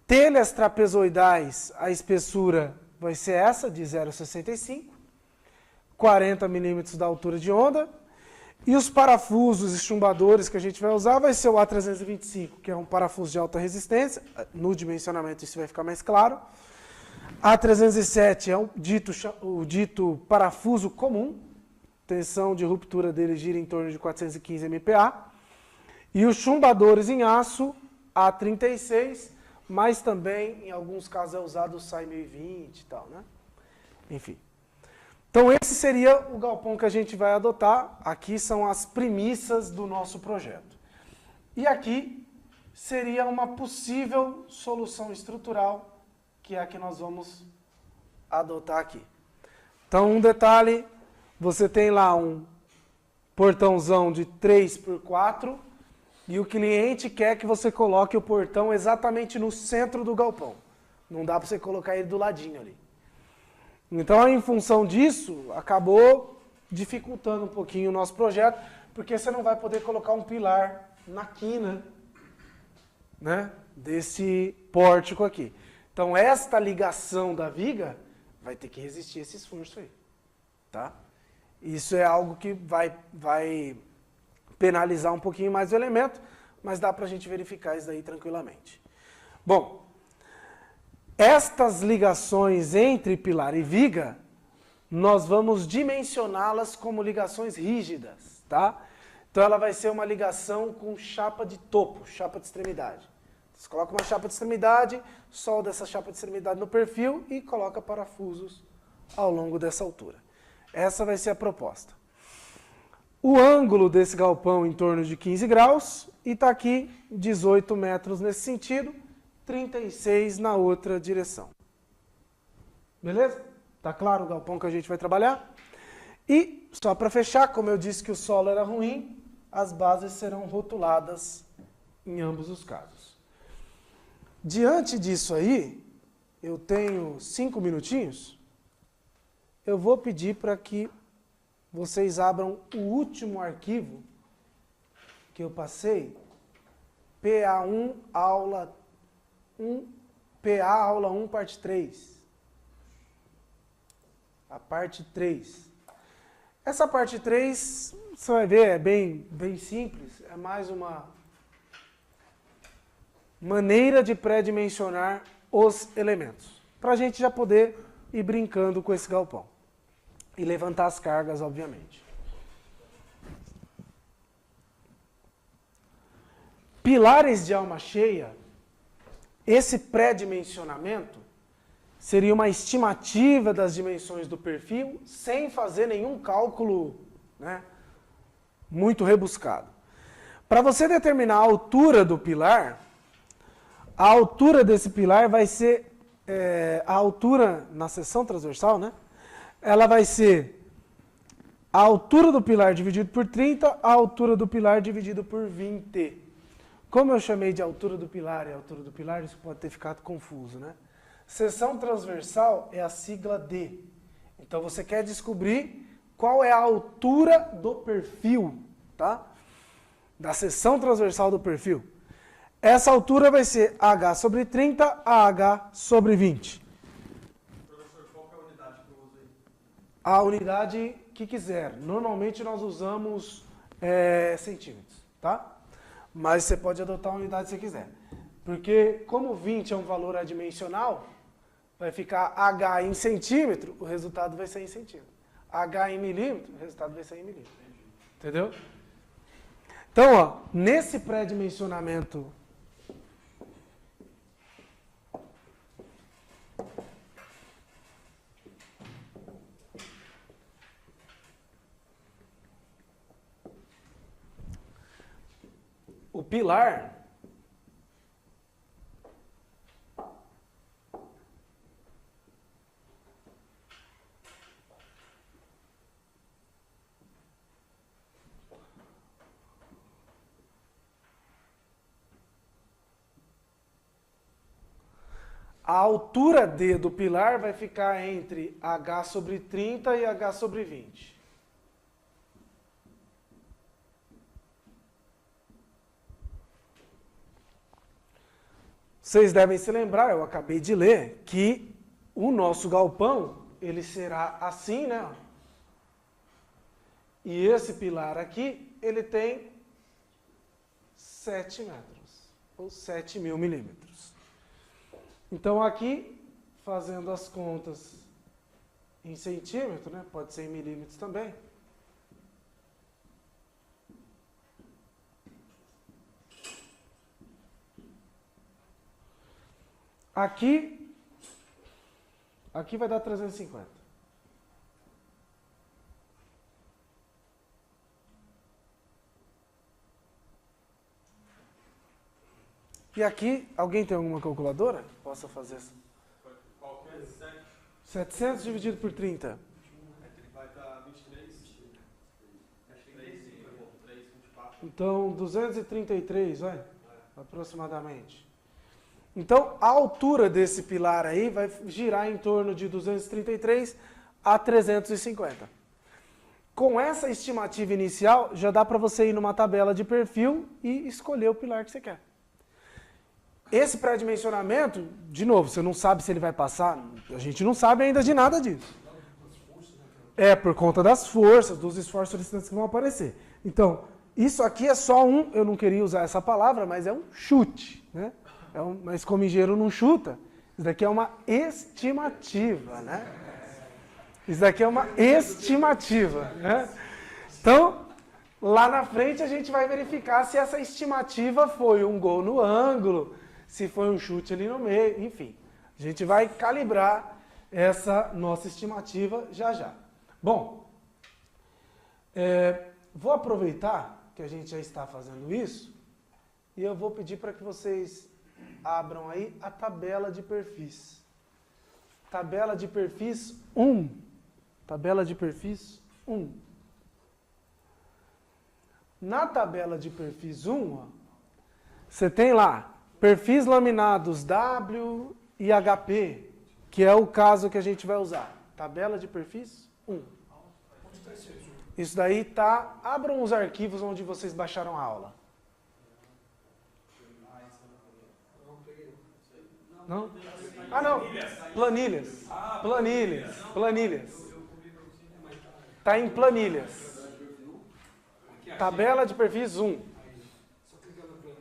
Telhas trapezoidais, a espessura vai ser essa, de 0,65. 40 milímetros da altura de onda, e os parafusos e chumbadores que a gente vai usar vai ser o A325, que é um parafuso de alta resistência, no dimensionamento isso vai ficar mais claro. A307 é o dito parafuso comum, tensão de ruptura dele gira em torno de 415 MPa, e os chumbadores em aço A36, mas também em alguns casos é usado o SAI 1020 e tal, né? Enfim. Então esse seria o galpão que a gente vai adotar. Aqui são as premissas do nosso projeto. E aqui seria uma possível solução estrutural, que é a que nós vamos adotar aqui. Então um detalhe, você tem lá um portãozão de 3x4 e o cliente quer que você coloque o portão exatamente no centro do galpão. Não dá para você colocar ele do ladinho ali. Então, em função disso, acabou dificultando um pouquinho o nosso projeto, porque você não vai poder colocar um pilar na quina, né, desse pórtico aqui. Então, esta ligação da viga vai ter que resistir a esse esforço aí. Tá? Isso é algo que vai penalizar um pouquinho mais o elemento, mas dá para a gente verificar isso daí tranquilamente. Bom, estas ligações entre pilar e viga, nós vamos dimensioná-las como ligações rígidas, tá? Então ela vai ser uma ligação com chapa de topo, chapa de extremidade. Você coloca uma chapa de extremidade, solda essa chapa de extremidade no perfil e coloca parafusos ao longo dessa altura. Essa vai ser a proposta. O ângulo desse galpão em torno de 15 graus e está aqui 18 metros nesse sentido, 36 na outra direção. Beleza? Tá claro o galpão que a gente vai trabalhar? E, só para fechar, como eu disse que o solo era ruim, as bases serão rotuladas em ambos os casos. Diante disso aí, eu tenho 5 minutinhos, eu vou pedir para que vocês abram o último arquivo que eu passei, PA1, aula 1, parte 3. A parte 3. Essa parte 3, você vai ver, é bem simples. É mais uma maneira de pré-dimensionar os elementos. Para a gente já poder ir brincando com esse galpão. E levantar as cargas, obviamente. Pilares de alma cheia. Esse pré-dimensionamento seria uma estimativa das dimensões do perfil sem fazer nenhum cálculo, né, muito rebuscado. Para você determinar a altura do pilar, a altura desse pilar vai ser, a altura na seção transversal, né, ela vai ser a altura do pilar dividido por 30, a altura do pilar dividido por 20. Como eu chamei de altura do pilar e altura do pilar, isso pode ter ficado confuso, né? Seção transversal é a sigla D. Então você quer descobrir qual é a altura do perfil, tá? Da seção transversal do perfil. Essa altura vai ser H sobre 30 a H sobre 20. Professor, qual que é a unidade que eu uso aí? A unidade que quiser. Normalmente nós usamos centímetros, tá? Mas você pode adotar a unidade que você quiser. Porque como 20 é um valor adimensional, vai ficar H em centímetro, o resultado vai ser em centímetro. H em milímetro, o resultado vai ser em milímetro. Entendeu? Então, ó, nesse pré-dimensionamento o pilar a altura D do pilar vai ficar entre H sobre 30 e H sobre 20. Vocês devem se lembrar, eu acabei de ler, que o nosso galpão, ele será assim, né? E esse pilar aqui, ele tem 7 metros, ou 7.000 milímetros. Então aqui, fazendo as contas em centímetro, né? Pode ser em milímetros também. Aqui vai dar 350. E aqui, alguém tem alguma calculadora? Possa fazer isso. Qualquer 700 dividido por 30. vai dar 23. Acho que 3, 24. Então, 233, vai? Aproximadamente. Então, a altura desse pilar aí vai girar em torno de 233 a 350. Com essa estimativa inicial, já dá para você ir numa tabela de perfil e escolher o pilar que você quer. Esse pré-dimensionamento, de novo, você não sabe se ele vai passar, a gente não sabe ainda de nada disso. É por conta das forças, dos esforços solicitantes que vão aparecer. Então, isso aqui é só eu não queria usar essa palavra, mas é um chute, né? Mas como engenheiro não chuta, isso daqui é uma estimativa, né? Isso daqui é uma estimativa, né? Então, lá na frente a gente vai verificar se essa estimativa foi um gol no ângulo, se foi um chute ali no meio, enfim. A gente vai calibrar essa nossa estimativa já já. Bom, vou aproveitar que a gente já está fazendo isso e eu vou pedir para que vocês abram aí a tabela de perfis. Tabela de perfis 1. Tabela de perfis 1. Na tabela de perfis 1, ó, você tem lá perfis laminados W e HP, que é o caso que a gente vai usar. Tabela de perfis 1. Isso daí tá... Abram os arquivos onde vocês baixaram a aula. Não? Ah, não. Planilhas. Planilhas. Está em planilhas. Tabela de perfis 1.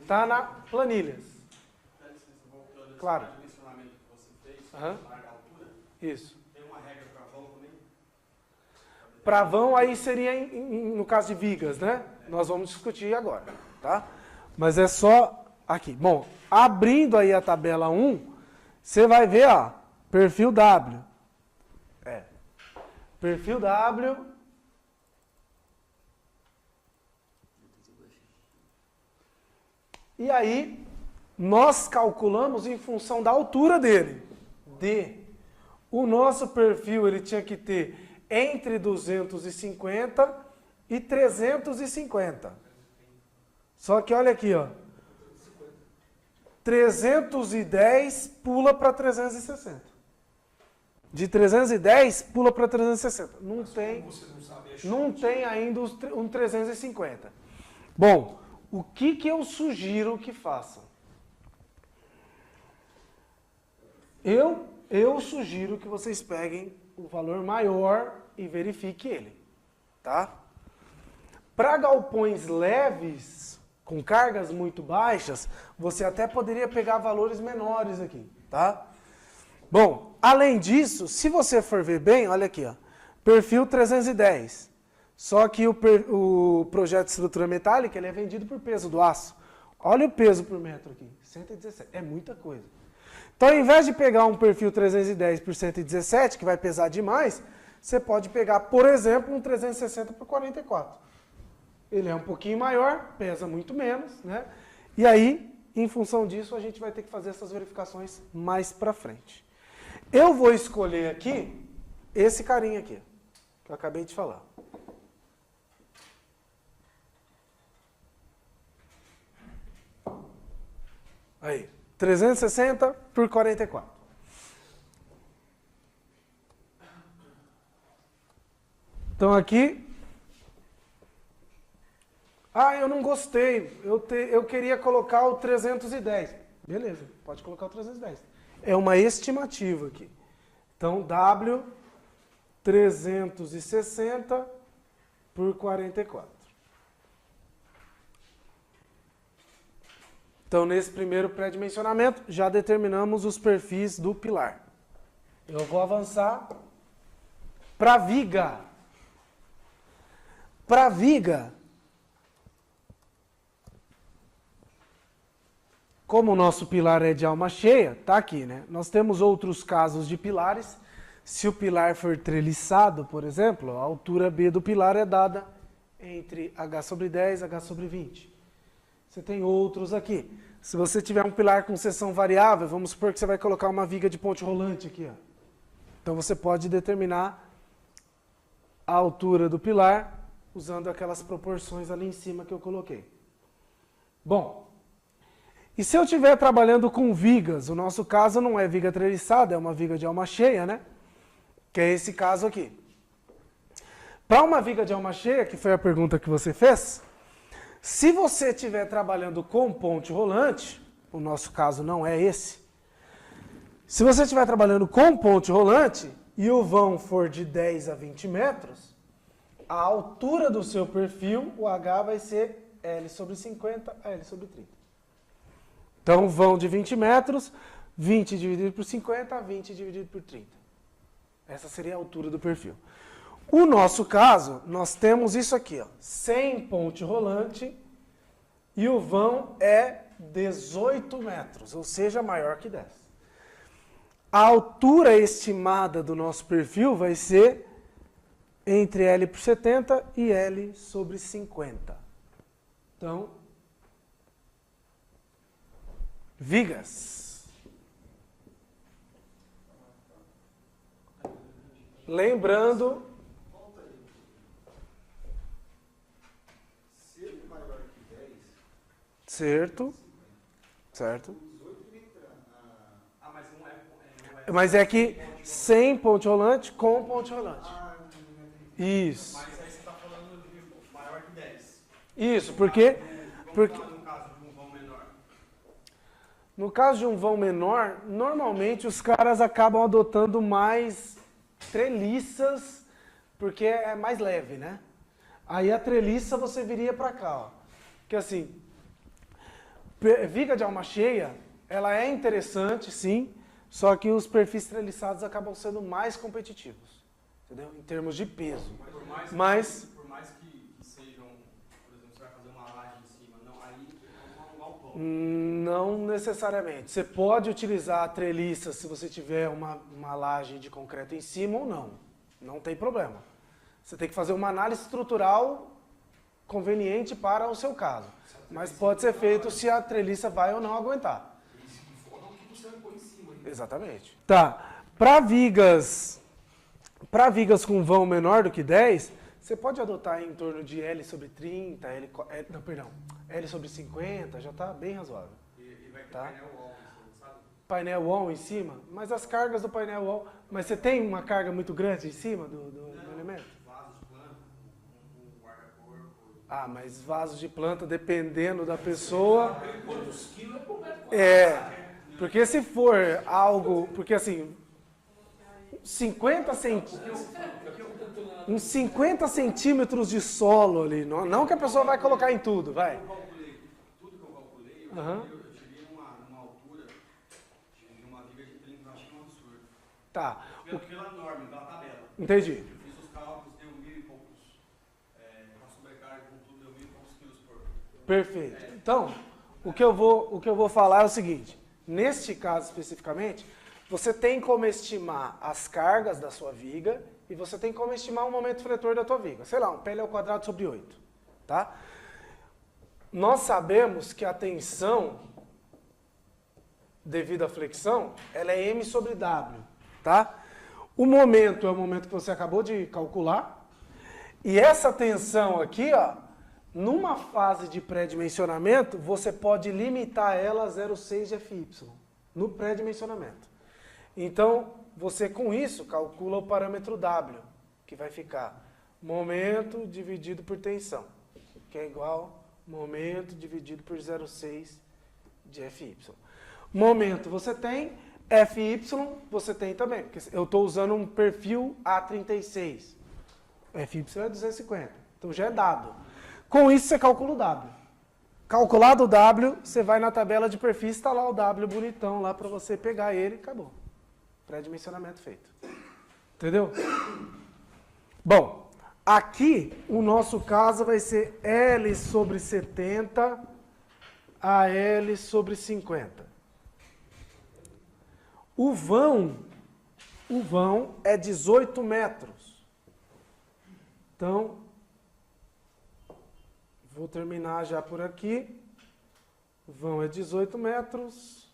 Está na planilhas. Claro. Isso. Tem uma regra para vão também? Para vão aí seria no caso de vigas, né? Nós vamos discutir agora, tá? Mas é só aqui. Bom, abrindo aí a tabela 1, você vai ver, ó, perfil W. Perfil W. E aí, nós calculamos em função da altura dele. D. O nosso perfil ele tinha que ter entre 250 e 350. Só que olha aqui, ó. 310 pula para 360. De 310 pula para 360. Não tem ainda um 350. Bom, o que eu sugiro que façam? Eu sugiro que vocês peguem o valor maior e verifiquem ele, tá? Para galpões leves, com cargas muito baixas, você até poderia pegar valores menores aqui, tá? Bom, além disso, se você for ver bem, olha aqui, ó. Perfil 310. Só que o projeto de estrutura metálica ele é vendido por peso do aço. Olha o peso por metro aqui, 117. É muita coisa. Então, ao invés de pegar um perfil 310 por 117, que vai pesar demais, você pode pegar, por exemplo, um 360 por 44. Ele é um pouquinho maior, pesa muito menos, né? E aí, em função disso, a gente vai ter que fazer essas verificações mais para frente. Eu vou escolher aqui esse carinha aqui, que eu acabei de falar. Aí, 360 por 44. Então aqui... eu não gostei. Eu queria colocar o 310. Beleza, pode colocar o 310. É uma estimativa aqui. Então, W 360 por 44. Então, nesse primeiro pré-dimensionamento, já determinamos os perfis do pilar. Eu vou avançar para a viga. Para a viga, como o nosso pilar é de alma cheia, tá aqui, né? Nós temos outros casos de pilares. Se o pilar for treliçado, por exemplo, a altura B do pilar é dada entre H sobre 10 e H sobre 20. Você tem outros aqui. Se você tiver um pilar com seção variável, vamos supor que você vai colocar uma viga de ponte rolante aqui. Ó. Então você pode determinar a altura do pilar usando aquelas proporções ali em cima que eu coloquei. Bom, e se eu estiver trabalhando com vigas, o nosso caso não é viga treliçada, é uma viga de alma cheia, né? Que é esse caso aqui. Para uma viga de alma cheia, que foi a pergunta que você fez, se você estiver trabalhando com ponte rolante, o nosso caso não é esse, se você estiver trabalhando com ponte rolante e o vão for de 10 a 20 metros, a altura do seu perfil, o H vai ser L sobre 50 a L sobre 30. Então, vão de 20 metros, 20 dividido por 50, 20 dividido por 30. Essa seria a altura do perfil. O nosso caso, nós temos isso aqui, ó, sem ponte rolante, e o vão é 18 metros, ou seja, maior que 10. A altura estimada do nosso perfil vai ser entre L por 70 e L sobre 50. Então, vigas. Lembrando... Se ele é maior que 10, Certo. Certo. mas não Mas é que sem ponte rolante, com ponte rolante. Isso. Mas aí você está falando de maior que 10. Isso, porque... Vamos falar no caso de um vão menor. No caso de um vão menor, normalmente os caras acabam adotando mais treliças, porque é mais leve, né? Aí a treliça você viria para cá, ó. Porque assim, viga de alma cheia, ela é interessante, sim, só que os perfis treliçados acabam sendo mais competitivos, entendeu? Em termos de peso. Por mais que sejam, por exemplo, você vai fazer uma laje em cima, não, aí vamos alongar o pão. Não necessariamente. Você pode utilizar a treliça se você tiver uma laje de concreto em cima ou não. Não tem problema. Você tem que fazer uma análise estrutural conveniente para o seu caso. Mas pode ser feito se a treliça vai ou não aguentar. Exatamente. Tá. Para vigas com vão menor do que 10, você pode adotar em torno de L sobre 30, L sobre 50, já está bem razoável. E vai ter Tá? painel wall, sabe? Painel wall em cima, mas as cargas do painel wall... Mas você tem uma carga muito grande em cima do elemento? Vaso de planta, um guarda-corpo. Ah, mas vaso de planta, dependendo da pessoa... Quantos quilos é por metro quadrado? Porque se for algo... Porque assim, 50 uns 50 centímetros de solo ali, não que a pessoa vai colocar em tudo, vai. Tudo que eu calculei, Aham. eu cheguei numa altura de uma viga de 30, eu achei um absurdo. Tá, Pela norma, pela tabela. entendi. Eu fiz os cálculos Perfeito. Então, o que eu vou falar é o seguinte. Neste caso especificamente, você tem como estimar as cargas da sua viga e você tem como estimar o momento fletor da tua viga. Sei lá, um PL ao quadrado sobre 8. Tá? Nós sabemos que a tensão devido à flexão, ela é M sobre W. Tá? O momento é o momento que você acabou de calcular. E essa tensão aqui, ó, numa fase de pré-dimensionamento, você pode limitar ela a 0,6 de FY, no pré-dimensionamento. Então, você com isso calcula o parâmetro W, que vai ficar momento dividido por tensão, que é igual momento dividido por 0,6 de FY. Momento você tem, FY você tem também, porque eu estou usando um perfil A36. FY é 250, então já é dado. Com isso você calcula o W. Calculado o W, você vai na tabela de perfis, está lá o W bonitão lá para você pegar ele e acabou. Pré-dimensionamento feito. Entendeu? Bom, aqui o nosso caso vai ser L sobre 70 a L sobre 50. O vão é 18 metros. Então, vou terminar já por aqui. O vão é 18 metros.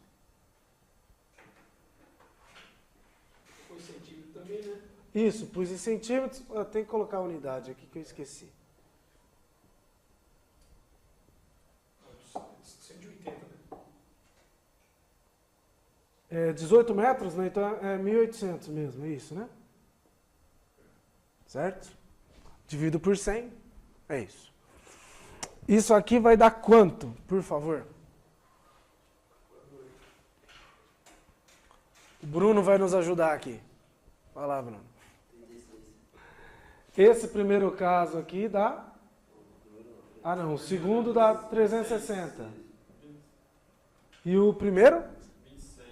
Foi centímetro também, né? Isso, pus em centímetros. Eu tenho que colocar a unidade aqui que eu esqueci. 180, né? É 18 metros, né? Então é 1.800 mesmo, é isso, né? Certo? Divido por 100, é isso. Isso aqui vai dar quanto, por favor? O Bruno vai nos ajudar aqui. Vai lá, Bruno. Esse primeiro caso aqui dá... Ah, não. O segundo dá 360. E o primeiro? 26.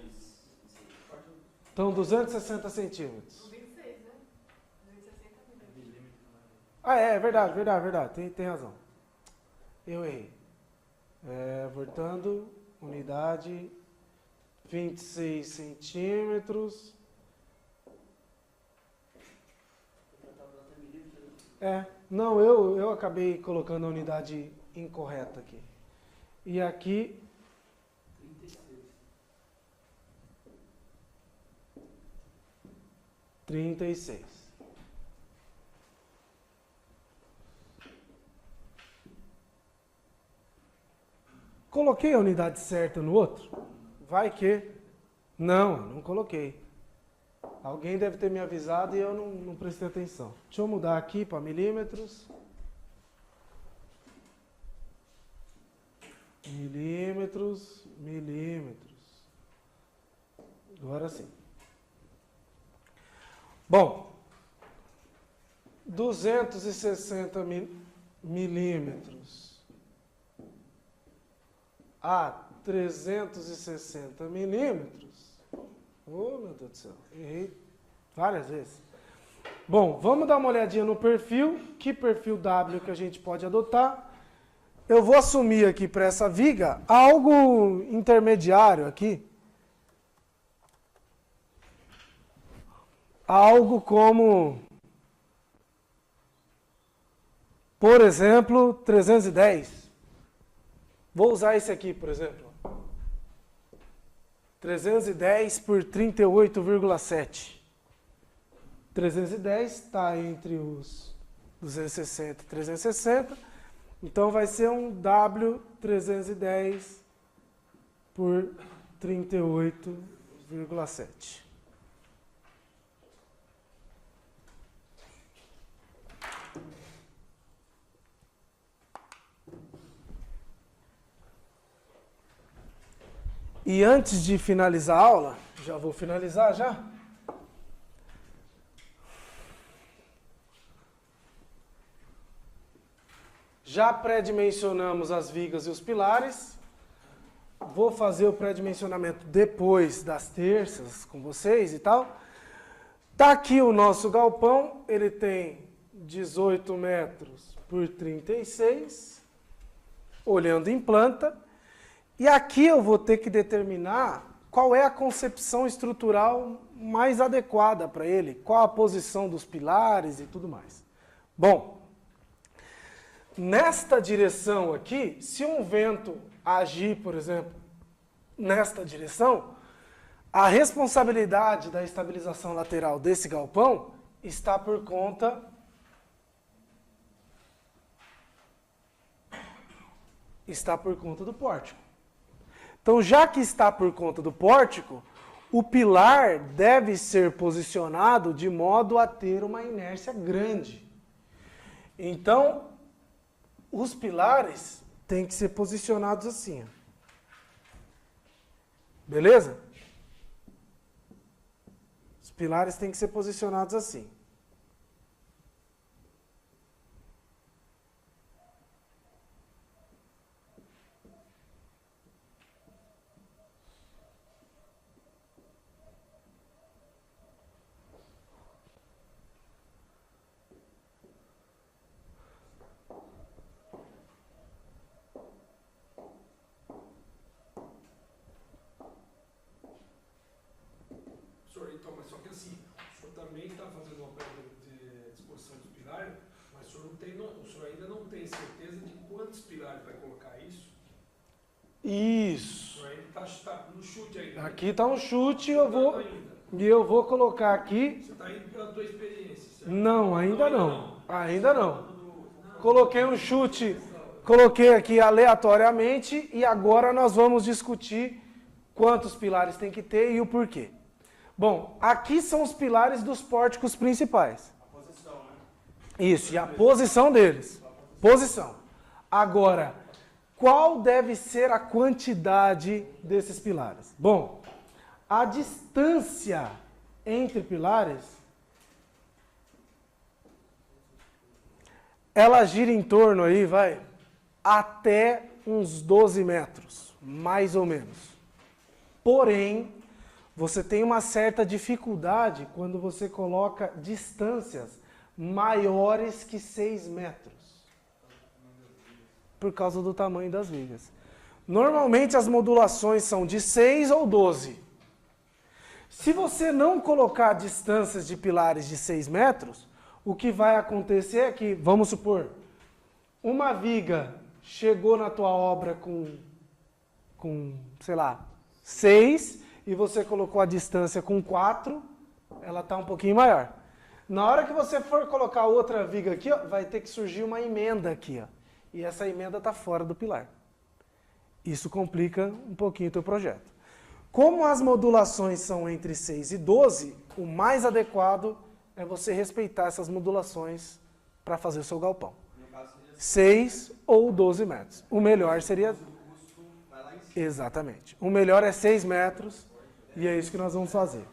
Então, 260 centímetros. 26, né? 260 milímetros. Ah, é verdade. Tem razão. Eu errei. Voltando, unidade, 26 centímetros. Não, eu acabei colocando a unidade incorreta aqui. E aqui... 36. Coloquei a unidade certa no outro? Vai que... Não coloquei. Alguém deve ter me avisado e eu não prestei atenção. Deixa eu mudar aqui para milímetros. Milímetros. Agora sim. Bom, 260 milímetros a 360 milímetros. Oh, meu Deus do céu, errei várias vezes. Bom, vamos dar uma olhadinha no perfil. Que perfil W que a gente pode adotar? Eu vou assumir aqui para essa viga algo intermediário aqui. Algo como, por exemplo, 310. Vou usar esse aqui, por exemplo. 310 por 38,7. 310 está entre os 260 e 360. Então vai ser um W310 por 38,7. E antes de finalizar a aula, já vou finalizar já. Já pré-dimensionamos as vigas e os pilares. Vou fazer o pré-dimensionamento depois das terças com vocês e tal. Tá aqui o nosso galpão, ele tem 18 metros por 36. olhando em planta. E aqui eu vou ter que determinar qual é a concepção estrutural mais adequada para ele, qual a posição dos pilares e tudo mais. Bom, nesta direção aqui, se um vento agir, por exemplo, nesta direção, a responsabilidade da estabilização lateral desse galpão está por conta do pórtico. Então, já que está por conta do pórtico, o pilar deve ser posicionado de modo a ter uma inércia grande. Então, os pilares têm que ser posicionados assim. Ó. Beleza? Os pilares têm que ser posicionados assim. Então, mas só que assim, o senhor também está fazendo uma perda de disposição dos pilares, mas o senhor ainda não tem certeza de quantos pilares vai colocar isso? Isso. O senhor ainda está no chute ainda. Aqui está um chute e eu vou colocar aqui. Você está indo pela tua experiência, certo? Não, ainda não. Ainda não. Coloquei um chute, coloquei aqui aleatoriamente e agora nós vamos discutir quantos pilares tem que ter e o porquê. Bom, aqui são os pilares dos pórticos principais. A posição, né? Isso, e a posição deles. Posição. Agora, qual deve ser a quantidade desses pilares? Bom, a distância entre pilares, ela gira em torno aí, até uns 12 metros, mais ou menos. Porém, você tem uma certa dificuldade quando você coloca distâncias maiores que 6 metros. Por causa do tamanho das vigas. Normalmente as modulações são de 6 ou 12. Se você não colocar distâncias de pilares de 6 metros, o que vai acontecer é que, vamos supor, uma viga chegou na tua obra com sei lá, 6 e você colocou a distância com 4, ela está um pouquinho maior. Na hora que você for colocar outra viga aqui, ó, vai ter que surgir uma emenda aqui. Ó, e essa emenda está fora do pilar. Isso complica um pouquinho o teu projeto. Como as modulações são entre 6 e 12, o mais adequado é você respeitar essas modulações para fazer o seu galpão. 6 ou 12 metros. O melhor seria... Exatamente. O melhor é 6 metros e é isso que nós vamos fazer.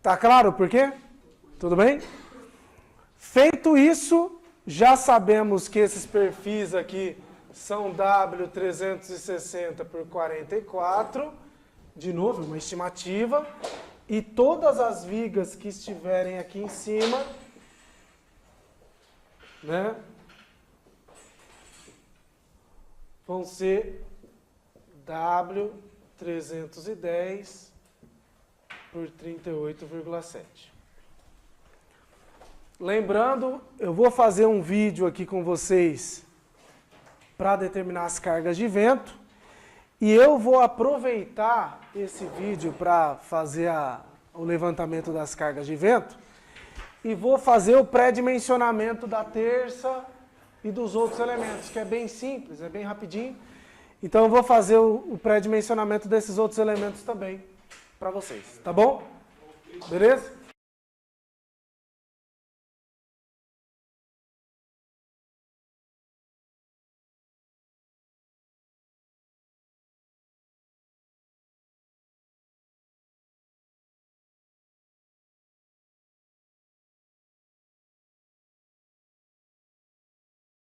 Tá claro por quê? Tudo bem? Feito isso, já sabemos que esses perfis aqui são W360 por 44. De novo, uma estimativa. E todas as vigas que estiverem aqui em cima, né, vão ser W310 por 38,7. Lembrando, eu vou fazer um vídeo aqui com vocês para determinar as cargas de vento e eu vou aproveitar esse vídeo para fazer o levantamento das cargas de vento e vou fazer o pré-dimensionamento da terça e dos outros elementos, que é bem simples, é bem rapidinho. Então eu vou fazer o pré-dimensionamento desses outros elementos também para vocês, tá bom? Beleza?